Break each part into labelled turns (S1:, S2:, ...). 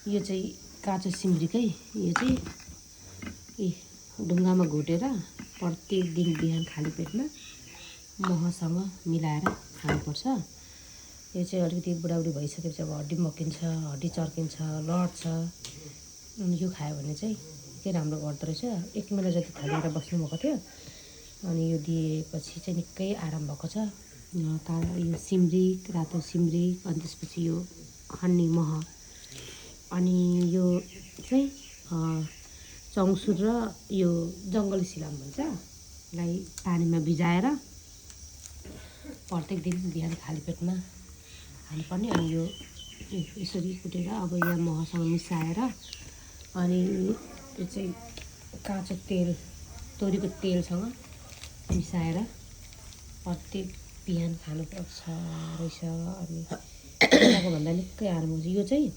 S1: यो चाहिँ काँचो सिम्रीकै यो चाहिँ ढुङ्गामा घोटेर प्रत्येक दिन बिहान खाली पेटमा महसँग मिलाएर खानुपर्छ। यो चाहिँ अलिकति बुढाबुढी भइसकेपछि अब हड्डी मकिन्छ, हड्डी चर्किन्छ, लड्छ। अनि यो खायो भने चाहिँ निकै राम्रो गर्दो रहेछ। 1 महिना जति थालेर बस्नुभएको थियो, अनि यो दिएपछि चाहिँ निकै आराम भएको छ। यो सिम्रिक, रातो सिम्रिक, अनि त्यसपछि यो हन्नी मह, अनि यो चाहिँ चौसुर र यो जङ्गली सिलाम भन्छ लाई पानीमा भिजाएर प्रत्येक दिन बिहान खाली पेटमा खानुपर्ने। अनि यो यसरी कुटेर अब यहाँ महसँग मिसाएर, अनि यो चाहिँ काँचो तेल, तोरीको तेलसँग मिसाएर प्रत्येक बिहान खानुपर्छ रहेछ। अनि पहिलाको भन्दा निकै आराम हुन्छ। यो चाहिँ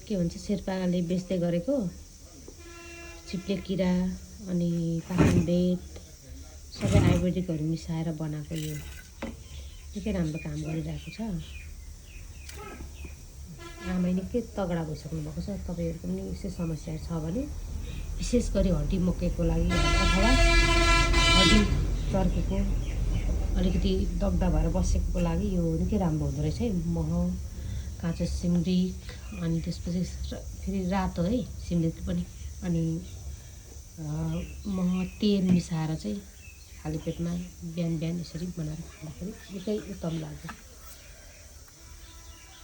S1: के भन्छ, शेर्पाले बेच्दै गरेको चिप्ले किरा अनि पाखनबेत सबै आयुर्वेदिकहरू मिसाएर बनाएको यो निकै राम्रो काम गरिरहेको छ। आमै निकै तगडा भइसक्नु भएको छ। तपाईँहरूको पनि यस्तै समस्या छ भने, विशेष गरी हड्डी मक्केको लागि अथवा हड्डी चर्केको, अलिकति दग्दा भएर बसेको लागि यो निकै राम्रो हुँदो रहेछ है। मह, काँचो सिम्रिक, अनि त्यसपछि फेरि रातो है सिम्रिक पनि, अनि मह तेल मिसाएर चाहिँ खाली पेटमा बिहान बिहान यसरी बनाएर खाँदाखेरि निकै उत्तम लाग्छ।